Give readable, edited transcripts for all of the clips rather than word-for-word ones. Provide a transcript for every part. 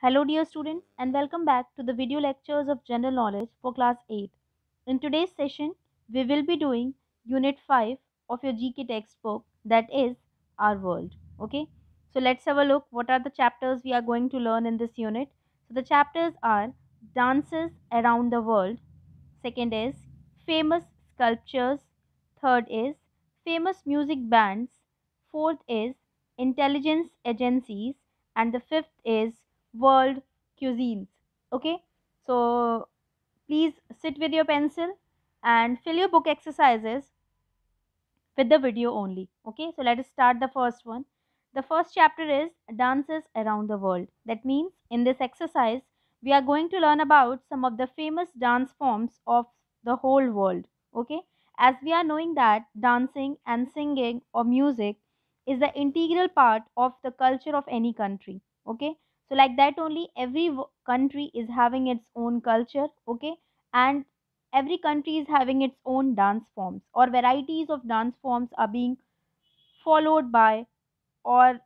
Hello, dear students, and welcome back to the video lectures of General Knowledge for Class 8. In today's session, we will be doing Unit 5 of your GK textbook, that is Our World. Okay, so let's have a look. What are the chapters we are going to learn in this unit? So, the chapters are Dances Around the World, second is Famous Sculptures, third is Famous Music Bands, fourth is Intelligence Agencies, and the fifth is World Cuisines. Okay, so please sit with your pencil and fill your book exercises with the video only. Okay, so let us start the first one. The first chapter is Dances Around the World. That means in this exercise, we are going to learn about some of the famous dance forms of the whole world. Okay, as we are knowing that dancing and singing or music is the integral part of the culture of any country. Okay, so like that only every country is having its own culture. Okay, and every country is having its own dance forms or varieties of dance forms are being followed by or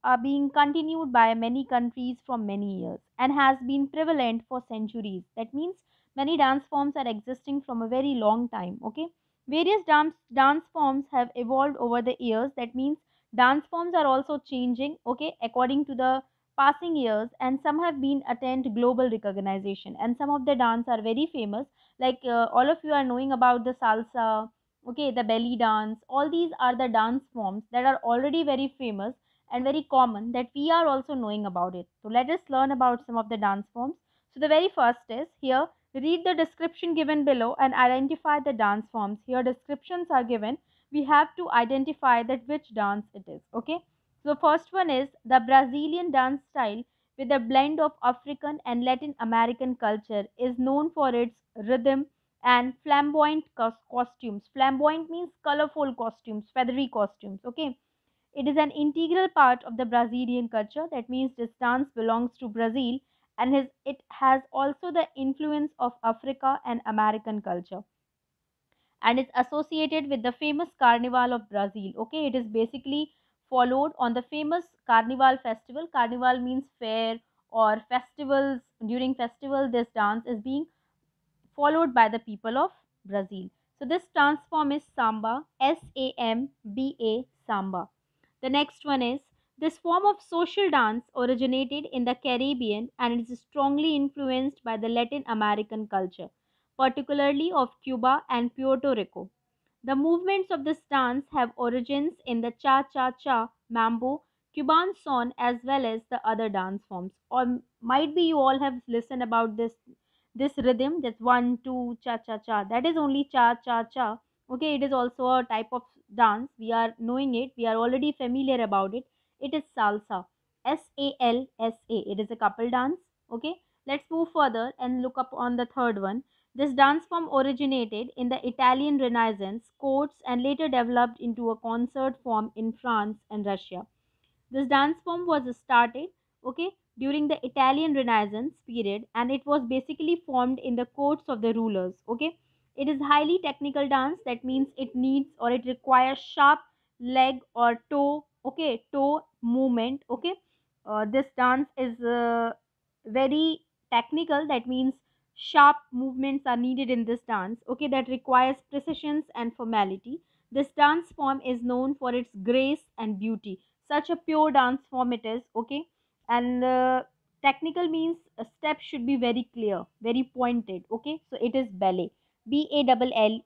are being continued by many countries from many years and has been prevalent for centuries. That means many dance forms are existing from a very long time. Okay, various dance forms have evolved over the years. That means dance forms are also changing. Okay, according to the passing years, and some have been attained global recognition, and some of the dance are very famous. Like all of you are knowing about the salsa. Okay, the belly dance. All these are the dance forms that are already very famous and very common that we are also knowing about it. So let us learn about some of the dance forms. So the very first is here, read the description given below and identify the dance forms. Here descriptions are given. We have to identify that which dance it is. Okay. So first one is the Brazilian dance style with a blend of African and Latin American culture is known for its rhythm and flamboyant costumes. Flamboyant means colorful costumes, feathery costumes. Okay, it is an integral part of the Brazilian culture. That means this dance belongs to Brazil and it has also the influence of Africa and American culture and is associated with the famous Carnival of Brazil. Okay, it is basically followed on the famous Carnival festival. Carnival means fair or festivals. During festival, this dance is being followed by the people of Brazil. So this dance form is samba, S-A-M-B-A, samba. The next one is this form of social dance originated in the Caribbean and is strongly influenced by the Latin American culture, particularly of Cuba and Puerto Rico. The movements of this dance have origins in the cha-cha-cha, mambo, Cuban son as well as the other dance forms. Or might be you all have listened about this rhythm, that's one two cha cha cha, that is only cha cha cha. Okay, it is also a type of dance. We are knowing it, we are already familiar about it. It is salsa, S-A-L-S-A. It is a couple dance. Okay, let's move further and look up on the third one. This dance form originated in the Italian Renaissance courts and later developed into a concert form in France and Russia. This dance form was started, okay, during the Italian Renaissance period, and it was basically formed in the courts of the rulers. Okay, it is highly technical dance. That means it needs or it requires sharp leg or toe, okay, toe movement. Okay, this dance is very technical. That means sharp movements are needed in this dance. Okay, that requires precision and formality. This dance form is known for its grace and beauty. Such a pure dance form it is. Okay, and technical means a step should be very clear, very pointed. Okay, so it is ballet, Ballet,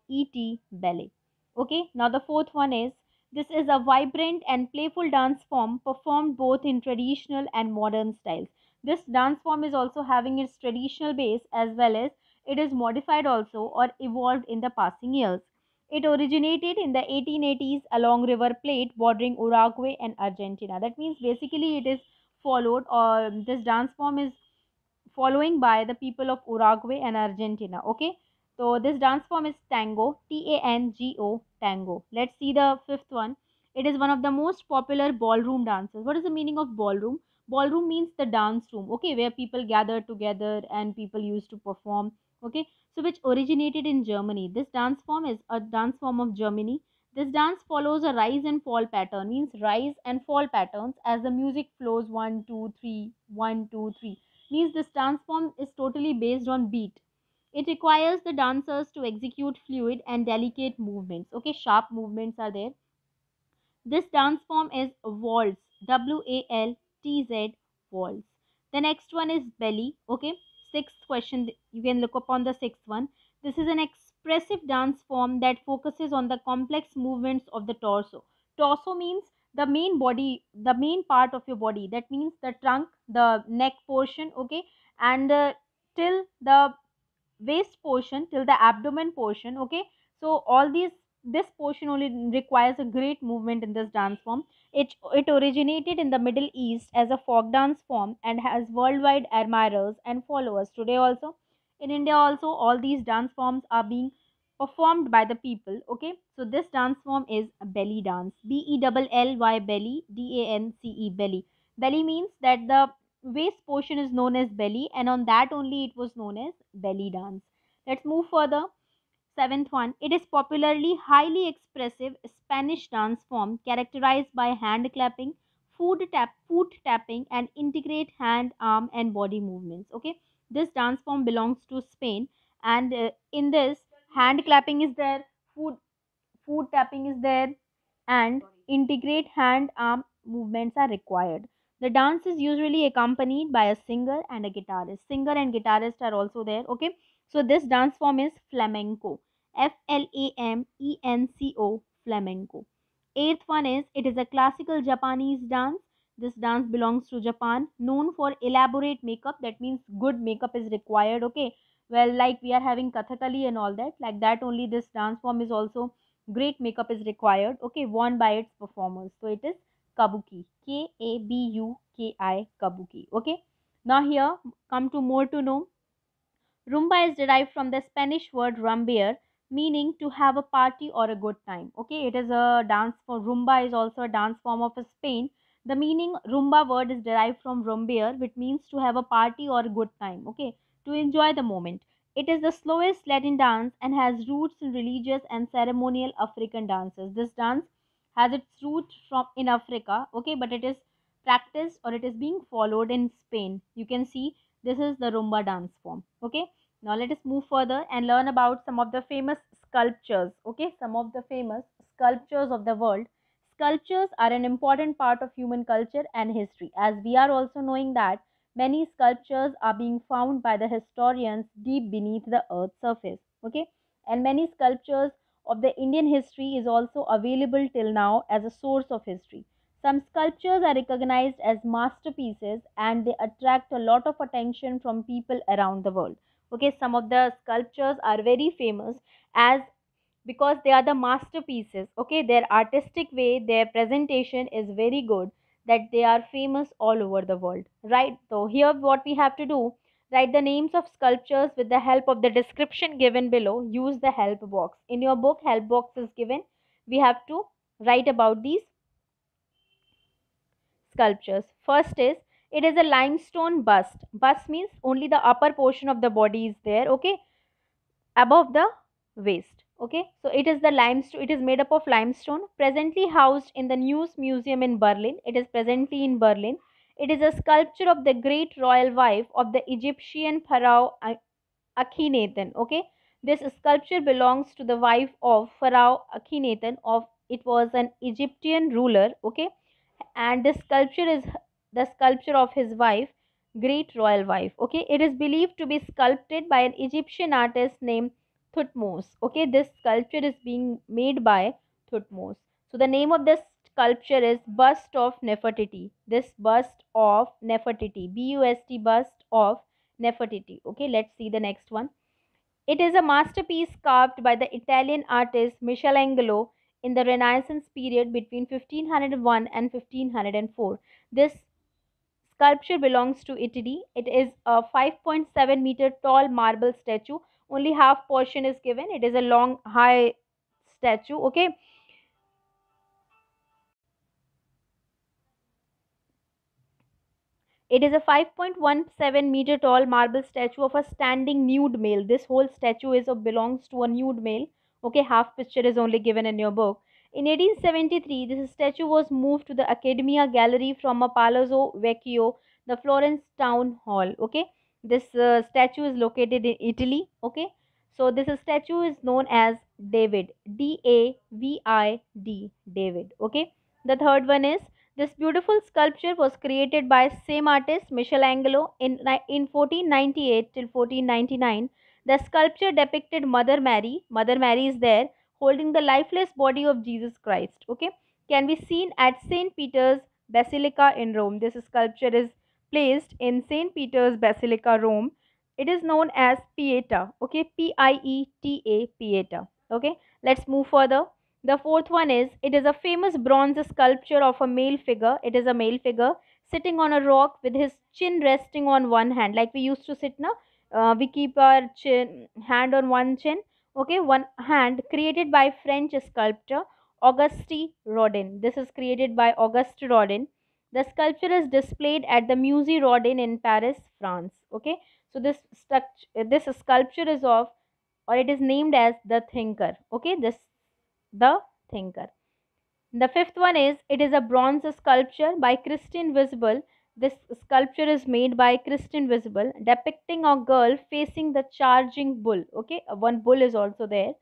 ballet. Okay, now the fourth one is this is a vibrant and playful dance form performed both in traditional and modern styles. This dance form is also having its traditional base as well as it is modified also or evolved in the passing years. It originated in the 1880s along River Plate bordering Uruguay and Argentina. That means basically it is followed, or this dance form is following by the people of Uruguay and Argentina. Okay, so this dance form is tango, Tango, tango. Let's see the fifth one. It is one of the most popular ballroom dances. What is the meaning of ballroom? Ballroom means the dance room, okay, where people gather together and people used to perform. Okay, so which originated in Germany. This dance form is a dance form of Germany. This dance follows a rise and fall pattern, means rise and fall patterns as the music flows 1, 2, 3, 1, 2, 3. Means this dance form is totally based on beat. It requires the dancers to execute fluid and delicate movements. Okay, sharp movements are there. This dance form is waltz, WALTZ, waltz. The next one is belly. Okay, sixth question, you can look upon the sixth one. This is an expressive dance form that focuses on the complex movements of the torso. Torso means the main body, the main part of your body. That means the trunk, the neck portion, okay, and till the waist portion till the abdomen portion. Okay, so all these, this portion only requires a great movement in this dance form. It originated in the Middle East as a folk dance form and has worldwide admirers and followers today also. In India also, all these dance forms are being performed by the people. Okay, so this dance form is belly dance, BELLY, belly, DANCE, belly. Belly means that the waist portion is known as belly, and on that only it was known as belly dance. Let's move further. Seventh one, it is popularly highly expressive Spanish dance form characterized by hand clapping, foot tapping, and integrate hand, arm, and body movements. Okay, this dance form belongs to Spain, and in this, hand clapping is there, foot foot tapping is there, and integrate hand arm movements are required. The dance is usually accompanied by a singer and a guitarist. Singer and guitarist are also there. Okay, so this dance form is flamenco, FLAMENCO, flamenco. Eighth one is, it is a classical Japanese dance. This dance belongs to Japan, known for elaborate makeup. That means good makeup is required. Okay, well, like we are having Kathakali and all that, like that only this dance form is also great makeup is required. Okay, worn by its performers. So it is kabuki, KABUKI, kabuki. Okay, now here come to more to know. Rumba is derived from the Spanish word rumbear, meaning to have a party or a good time. Okay, it is a dance for rumba is also a dance form of Spain. The meaning rumba word is derived from rumbear, which means to have a party or a good time. Okay, to enjoy the moment. It is the slowest Latin dance and has roots in religious and ceremonial African dances. This dance has its root from in Africa. Okay, but it is practiced or it is being followed in Spain. You can see this is the rumba dance form. Okay, now let us move further and learn about some of the famous sculptures. Okay, some of the famous sculptures of the world. Sculptures are an important part of human culture and history, as we are also knowing that many sculptures are being found by the historians deep beneath the earth's surface. Okay, and many sculptures of the Indian history is also available till now as a source of history. Some sculptures are recognized as masterpieces and they attract a lot of attention from people around the world. Okay, some of the sculptures are very famous as because they are the masterpieces. Okay, their artistic way, their presentation is very good, that they are famous all over the world. Right, so here what we have to do, write the names of sculptures with the help of the description given below. Use the help box in your book. Help box is given. We have to write about these sculptures. First is, it is a limestone bust. Bust means only the upper portion of the body is there, okay, above the waist. Okay, so it is the limestone. It is made up of limestone. Presently housed in the News Museum in Berlin. It is presently in Berlin. It is a sculpture of the great royal wife of the Egyptian pharaoh Akhenaten. Okay, this sculpture belongs to the wife of Pharaoh Akhenaten. Of it was an Egyptian ruler. Okay, and this sculpture is the sculpture of his wife, great royal wife. Okay, it is believed to be sculpted by an Egyptian artist named Thutmose. Okay, this sculpture is being made by Thutmose. So the name of this sculpture is Bust of Nefertiti. This bust of Nefertiti, BUST, bust of Nefertiti. Okay, let's see the next one. It is a masterpiece carved by the Italian artist Michelangelo in the Renaissance period between 1501 and 1504. This sculpture belongs to Italy. It is a 5.7-meter tall marble statue. Only half portion is given. It is a long, high statue. Okay, it is a 5.17-meter tall marble statue of a standing nude male. This whole statue is belongs to a nude male. Okay, half picture is only given in your book. In 1873, this statue was moved to the Accademia Gallery from a Palazzo Vecchio, the Florence town hall. Okay, this statue is located in Italy. Okay, so this statue is known as David, David, David. Okay, the third one is this beautiful sculpture was created by same artist Michelangelo in 1498 till 1499. The sculpture depicted Mother Mary. Mother Mary is there holding the lifeless body of Jesus Christ. Okay, can be seen at St. Peter's Basilica in Rome. This sculpture is placed in St. Peter's Basilica, Rome. It is known as Pieta. Okay, Pieta, Pieta. Okay, let's move further. The fourth one is it is a famous bronze sculpture of a male figure. It is a male figure sitting on a rock with his chin resting on one hand, like we used to sit now. We keep our chin hand on one chin. Okay, one hand, created by French sculptor Auguste Rodin. This is created by Auguste Rodin. The sculpture is displayed at the Musée Rodin in Paris, France. Okay, so this sculpture is of, or it is named as the Thinker. Okay, this the Thinker. The fifth one is it is a bronze sculpture by Christian Visible. This sculpture is made by Christian Visible, depicting a girl facing the charging bull. Okay, one bull is also there.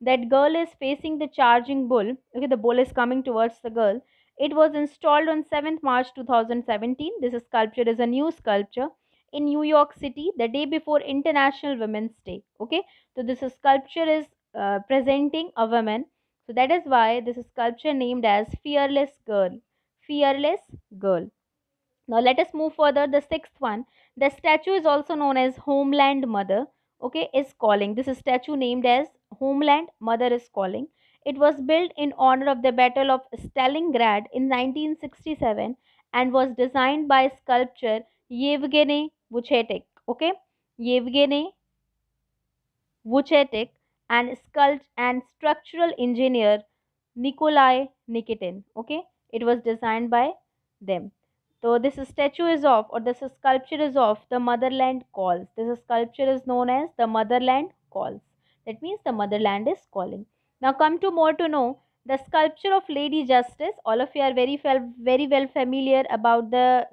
That girl is facing the charging bull. Okay, the bull is coming towards the girl. It was installed on 7th March 2017. This sculpture is a new sculpture in New York City the day before International Women's Day. Okay, so this sculpture is presenting a woman, so that is why this sculpture named as Fearless Girl. Fearless Girl. Now let us move further. The sixth one, the statue is also known as Homeland Mother. Okay, is calling. This is statue named as Homeland Mother is calling. It was built in honor of the Battle of Stalingrad in 1967 and was designed by sculptor Yevgeny Vuchetik. Okay, Yevgeny Vuchetic and structural engineer Nikolai Nikitin. Okay, it was designed by them. So this statue is of, or this sculpture is of the Motherland Calls. This sculpture is known as the Motherland Calls. That means the motherland is calling. Now come to more to know the sculpture of Lady Justice. All of you are very well familiar about the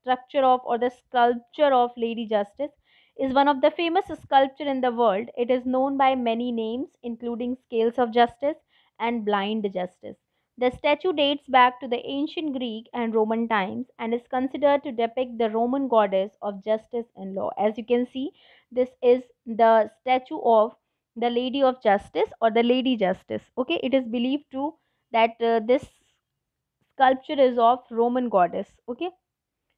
structure of, or the sculpture of Lady Justice is one of the famous sculpture in the world. It is known by many names, including Scales of Justice and Blind Justice. The statue dates back to the ancient Greek and Roman times and is considered to depict the Roman goddess of justice and law. As you can see, this is the statue of the Lady of Justice or the Lady Justice. Okay, it is believed to that this sculpture is of Roman goddess. Okay,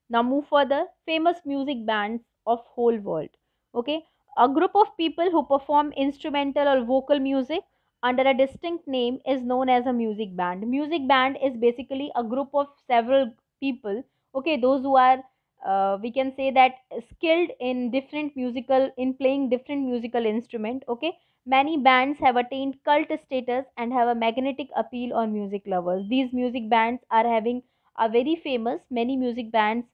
now move further. Famous music bands of whole world. Okay, a group of people who perform instrumental or vocal music under a distinct name is known as a music band. Music band is basically a group of several people. Okay, those who are we can say that skilled in different musical, in playing different musical instrument. Okay, many bands have attained cult status and have a magnetic appeal on music lovers. These music bands are having are very famous. Many music bands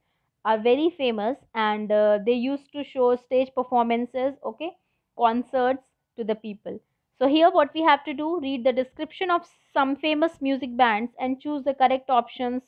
are very famous and they used to show stage performances, okay, concerts to the people. So here what we have to do, read the description of some famous music bands and choose the correct options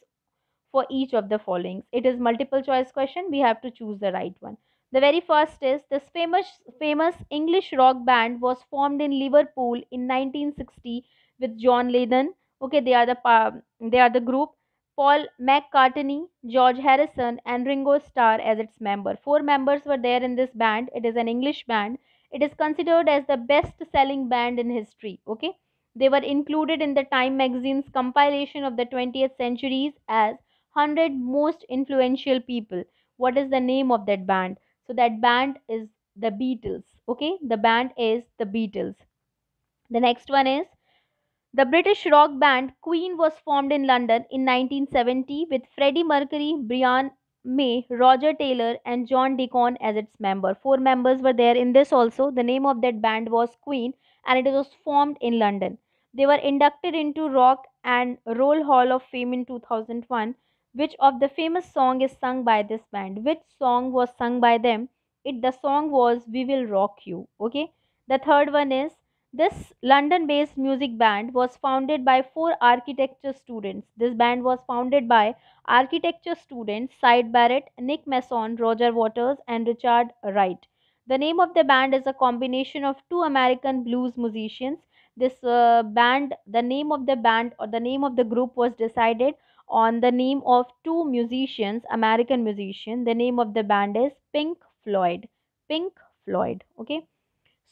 for each of the followings. It is multiple choice question, we have to choose the right one. The very first is this famous English rock band was formed in Liverpool in 1960 with John Lennon. Okay, they are the group. Paul McCartney, George Harrison, and Ringo Starr as its member. Four members were there in this band. It is an English band. It is considered as the best selling band in history. Okay, they were included in the Time magazine's compilation of the 20th centuries as 100 most influential people. What is the name of that band? So that band is the Beatles. Okay, the band is the Beatles. The next one is the British rock band Queen was formed in London in 1970 with Freddie Mercury, Brian May, Roger Taylor, and John Deacon as its member. Four members were there in this also. The name of that band was Queen and it was formed in London. They were inducted into Rock and Roll Hall of Fame in 2001. Which of the famous song is sung by this band? Which song was sung by them? The song was We Will Rock You. Okay. The third one is This London based music band was founded by four architecture students. This band was founded by architecture students Sid Barrett, Nick Mason, Roger Waters, and Richard Wright. The name of the band is a combination of two American blues musicians. This band, the name of the band or the name of the group was decided on the name of two musicians, American musician. The name of the band is Pink Floyd. Pink Floyd. Okay.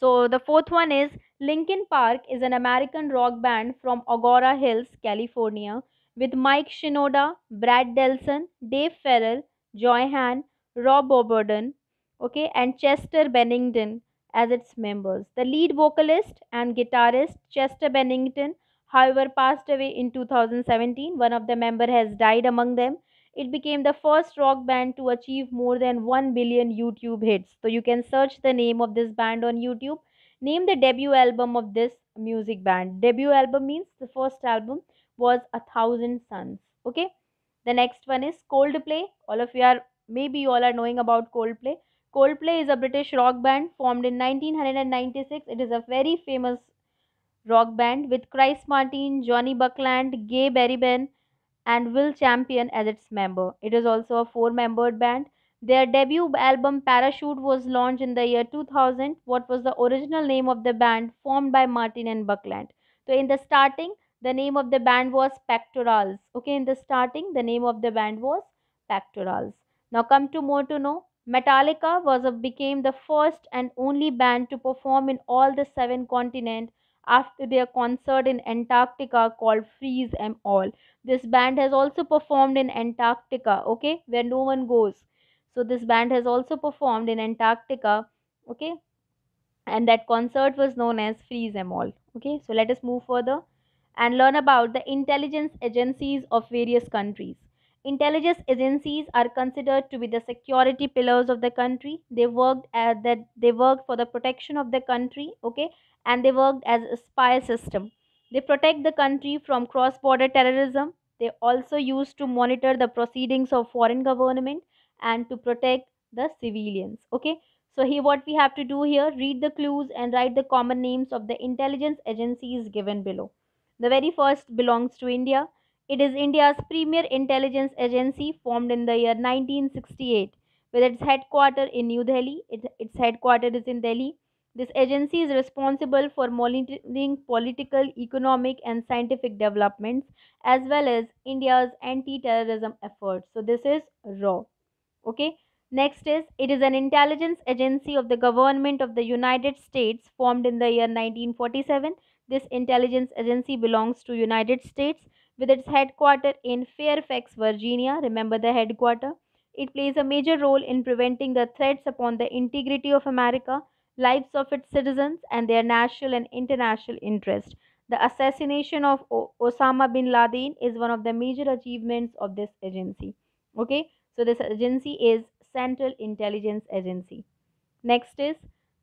So the fourth one is Linkin Park is an American rock band from Agora Hills, California, with Mike Shinoda, Brad Delson, Dave Farrell, Joy Han, Rob O'Burden, okay, and Chester Bennington as its members. The lead vocalist and guitarist Chester Bennington, however, passed away in 2017. One of the members has died among them. It became the first rock band to achieve more than 1 billion YouTube hits. So you can search the name of this band on YouTube. Name the debut album of this music band. Debut album means the first album was A Thousand Suns. Okay. The next one is Coldplay. All of you are, maybe you all are knowing about Coldplay. Coldplay is a British rock band formed in 1996. It is a very famous rock band with Chris Martin, Johnny Buckland, Gay Berryman, and Will Champion as its member. It is also a four-membered band. Their debut album Parachute was launched in the year 2000. What was the original name of the band formed by Martin and Buckland? So in the starting, the name of the band was Pectorals. Okay, in the starting, the name of the band was Pectorals. Now come to more to know. Metallica became the first and only band to perform in all the seven continents after their concert in Antarctica called Freeze 'Em All. This band has also performed in Antarctica, okay, where no one goes. So this band has also performed in Antarctica, okay, and that concert was known as Freeze 'Em All. Okay, so let us move further and learn about the intelligence agencies of various countries. Intelligence agencies are considered to be the security pillars of the country. They worked for the protection of the country, okay, and they worked as a spy system. They protect the country from cross-border terrorism. They also used to monitor the proceedings of foreign government and to protect the civilians. Okay, so here what we have to do here, read the clues and write the common names of the intelligence agencies given below. The very first belongs to India. It is India's premier intelligence agency formed in the year 1968 with its headquarters in New Delhi. Its headquarters is in Delhi. This agency is responsible for monitoring political, economic, and scientific developments as well as India's anti terrorism efforts. So, this is RAW. Okay. Next is it is an intelligence agency of the government of the United States formed in the year 1947. This intelligence agency belongs to United States with its headquarters in Fairfax, Virginia. Remember the headquarters. It plays a major role in preventing the threats upon the integrity of America, lives of its citizens, and their national and international interest. The assassination of Osama bin Laden is one of the major achievements of this agency. Okay, so this agency is Central Intelligence Agency. Next is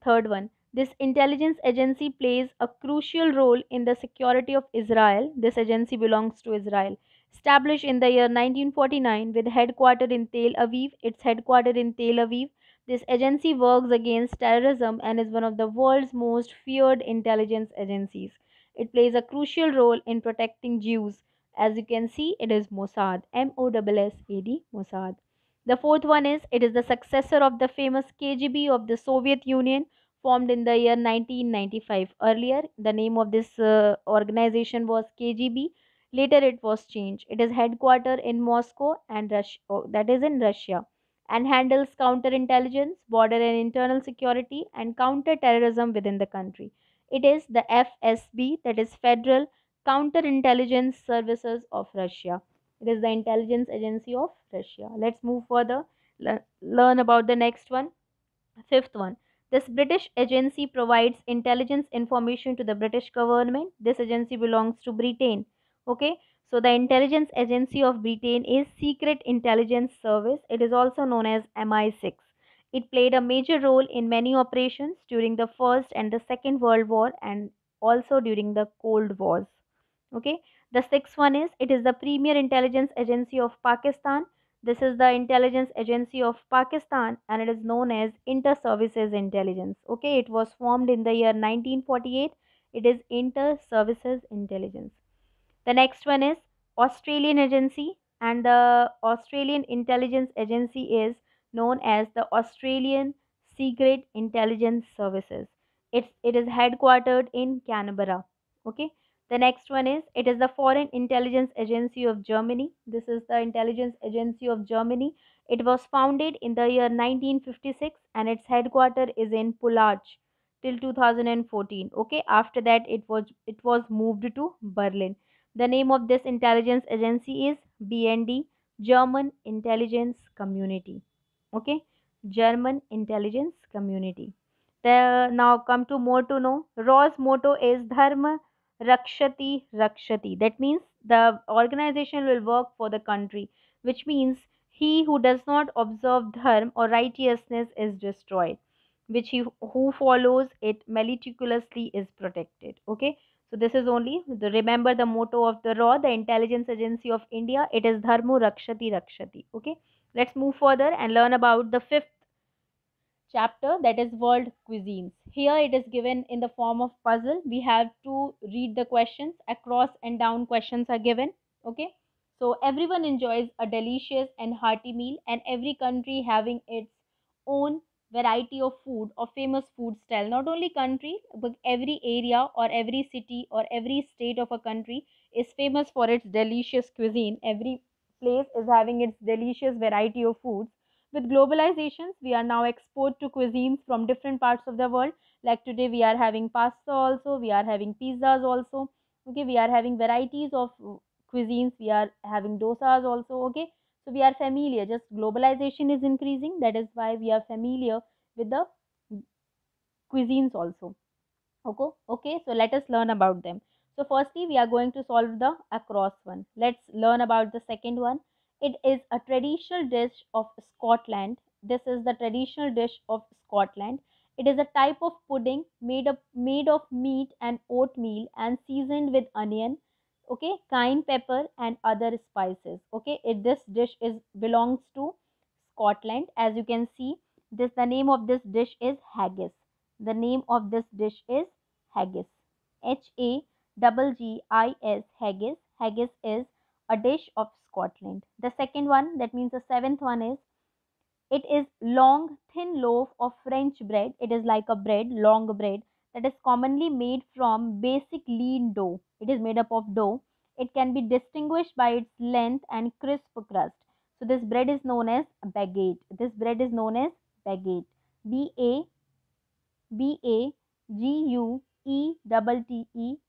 third one. This intelligence agency plays a crucial role in the security of Israel. This agency belongs to Israel. Established in the year 1949 with headquarters in Tel Aviv, its headquarters in Tel Aviv. This agency works against terrorism and is one of the world's most feared intelligence agencies. It plays a crucial role in protecting Jews. As you can see, it is Mossad, Mossad, Mossad. The fourth one is it is the successor of the famous KGB of the Soviet Union formed in the year 1995. Earlier, the name of this organization was KGB. Later, it was changed. It is headquartered in Moscow and Russia, that is in Russia, and handles counterintelligence, border and internal security, and counter-terrorism within the country. It is the FSB, that is Federal Counterintelligence Services of Russia. It is the intelligence agency of Russia. Let's move further. Learn about the next one. Fifth one. This British agency provides intelligence information to the British government. This agency belongs to Britain. Okay. So the intelligence agency of Britain is Secret Intelligence Service. It is also known as MI6. It played a major role in many operations during the First and the Second World War and also during the Cold Wars. Okay, the sixth one is it is the premier intelligence agency of Pakistan. This is the intelligence agency of Pakistan and it is known as Inter Services Intelligence. Okay, it was formed in the year 1948. It is Inter-Services Intelligence. The next one is Australian Agency, and the Australian Intelligence Agency is known as the Australian Secret Intelligence Services. It is headquartered in Canberra. Okay. The next one is it is the Foreign Intelligence Agency of Germany. This is the intelligence agency of Germany. It was founded in the year 1956 and its headquarters is in Pullach till 2014. Okay, after that it was moved to Berlin. The name of this intelligence agency is BND, German Intelligence Community. Okay, German Intelligence Community. Now come to more to know. RAW's motto is Dharma Rakshati Rakshati. That means the organization will work for the country, which means he who does not observe dharma or righteousness is destroyed, which he who follows it meticulously is protected. Okay, so this is only remember the motto of the RAW, the Intelligence Agency of India. It is Dharmo Rakshati Rakshati. Okay, let's move further and learn about the fifth chapter, that is world cuisines. Here it is given in the form of puzzle. We have to read the questions. Across and down questions are given. Okay, so everyone enjoys a delicious and hearty meal, and every country having its own variety of food or famous food style. Not only country, but every area or every city or every state of a country is famous for its delicious cuisine. Every place is having its delicious variety of foods. With globalizations, we are now exposed to cuisines from different parts of the world. Like today, we are having pasta also, we are having pizzas also. Okay, we are having varieties of cuisines, we are having dosas also. Okay, so we are familiar. Just globalization is increasing. That is why we are familiar with the cuisines also. Okay, okay, so let us learn about them. So, firstly, we are going to solve the across one. Let's learn about the second one. It is a traditional dish of Scotland. This is the traditional dish of Scotland. It is a type of pudding made of meat and oatmeal and seasoned with onion, okay, cayenne pepper and other spices. Okay, this dish is belongs to Scotland. As you can see, this the name of this dish is haggis. The name of this dish is haggis. Haggis. Haggis. Haggis is a dish of Scotland. The second one, that means the seventh one is it is long, thin loaf of French bread. It is like a bread, long bread that is commonly made from basic lean dough. It is made up of dough. It can be distinguished by its length and crisp crust. So this bread is known as baguette. This bread is known as baguette. Baguette.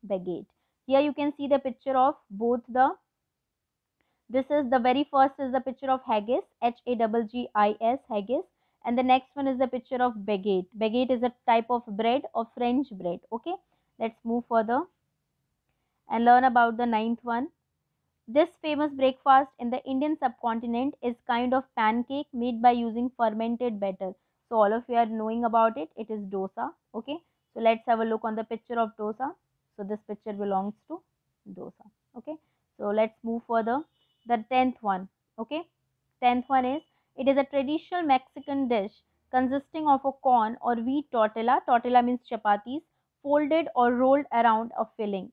Baguette. Here you can see the picture of both the. This is the very first is the picture of haggis, Haggis, haggis, and the next one is the picture of baguette. Baguette is a type of bread or French bread. Okay, let's move further and learn about the ninth one. This famous breakfast in the Indian subcontinent is kind of pancake made by using fermented batter. So all of you are knowing about it. It is dosa. Okay, so let's have a look on the picture of dosa. So this picture belongs to dosa. Okay, so let's move further. The tenth one. Okay, tenth one is it is a traditional Mexican dish consisting of a corn or wheat tortilla. Tortilla means chapatis folded or rolled around a filling.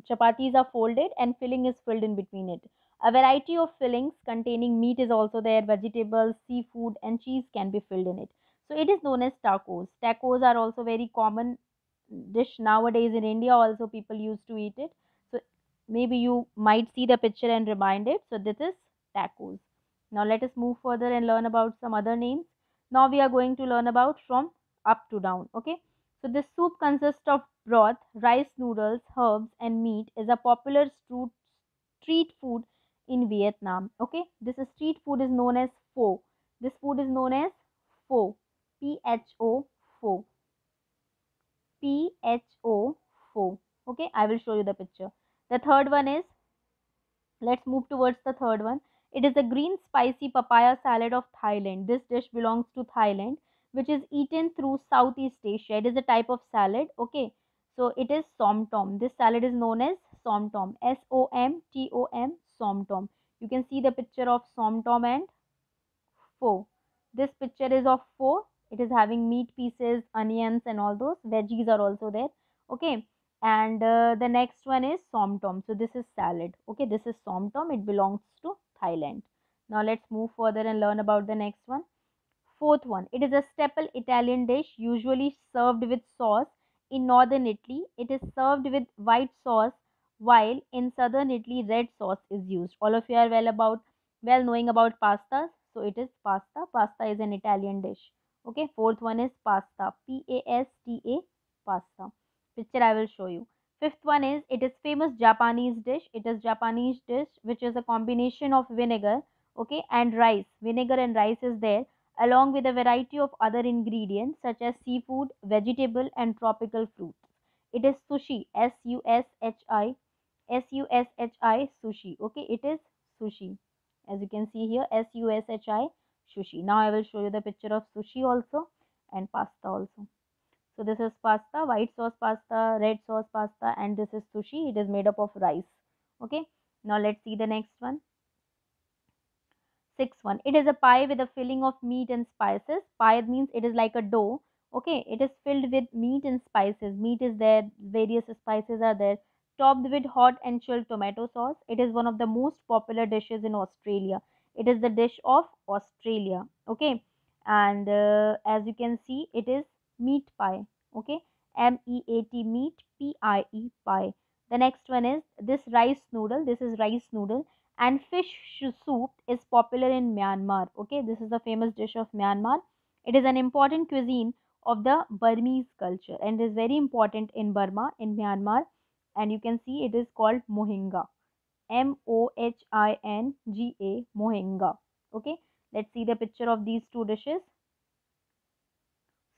Chapatis are folded and filling is filled in between it. A variety of fillings containing meat is also there, vegetables, seafood, and cheese can be filled in it. So it is known as tacos. Tacos are also very common dish nowadays in India. Also, people used to eat it. So maybe you might see the picture and remind it. So this is tacos. Now let us move further and learn about some other names. Now we are going to learn about from up to down. Okay. So this soup consists of broth, rice noodles, herbs, and meat. Is a popular street food in Vietnam. Okay. This street food is known as pho. This food is known as pho. Pho. Pho. Pho. Pho. Okay. I will show you the picture. The third one is, let's move towards the third one. It is a green spicy papaya salad of Thailand. This dish belongs to Thailand, which is eaten through Southeast Asia. It is a type of salad. Okay. So it is somtom. This salad is known as somtom. Somtom. Somtom. You can see the picture of somtom and pho. This picture is of pho. It is having meat pieces, onions, and all those. Veggies are also there. Okay, and the next one is Somtom. So this is salad. Okay, this is Somtom. It belongs to Thailand. Now let's move further and learn about the next one. Fourth one, it is a staple Italian dish usually served with sauce. In northern Italy, it is served with white sauce, while in southern Italy, red sauce is used. All of you are well knowing about pastas, so it is pasta. Pasta is an Italian dish. Okay, fourth one is pasta. Pasta, pasta. Picture I will show you. Fifth one is it is famous Japanese dish. It is Japanese dish which is a combination of vinegar, okay, and rice. Vinegar and rice is there along with a variety of other ingredients such as seafood, vegetable, and tropical fruits. It is sushi, S-U-S-H-I, sushi. Okay, it is sushi. As you can see here, S-U-S-H-I, sushi. Now I will show you the picture of sushi also and pasta also. So this is pasta, white sauce pasta, red sauce pasta, and this is sushi. It is made up of rice. Okay, now let's see the next one. Sixth one, it is a pie with a filling of meat and spices. Pie means it is like a dough. Okay, it is filled with meat and spices. Meat is there, various spices are there, topped with hot and chilled tomato sauce. It is one of the most popular dishes in Australia. It is the dish of Australia. Okay, and as you can see, it is meat pie. Okay, M-E-A-T, meat, P-I-E, pie. The next one is this rice noodle. This is rice noodle, and soup is popular in Myanmar. Okay, this is the famous dish of Myanmar. It is an important cuisine of the Burmese culture and is very important in Burma, in Myanmar. And you can see it is called mohinga. Mohinga, mohinga. Okay, let's see the picture of these two dishes.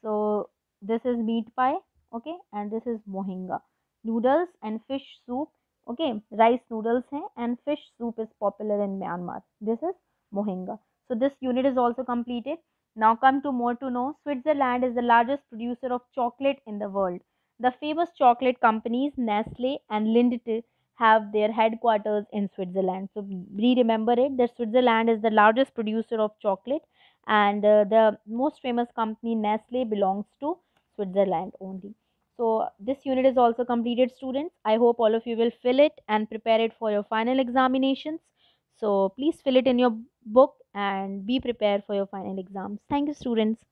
So this is meat pie, okay, and this is mohinga. Noodles and fish soup, okay, rice noodles hai, and fish soup is popular in Myanmar. This is mohinga. So this unit is also completed. Now come to more to know. Switzerland is the largest producer of chocolate in the world. The famous chocolate companies Nestle and Lindt have their headquarters in Switzerland. So we remember it that Switzerland is the largest producer of chocolate, and the most famous company Nestle belongs to Switzerland only. So this unit is also completed, students. I hope all of you will fill it and prepare it for your final examinations. So please fill it in your book and be prepared for your final exams. Thank you, students.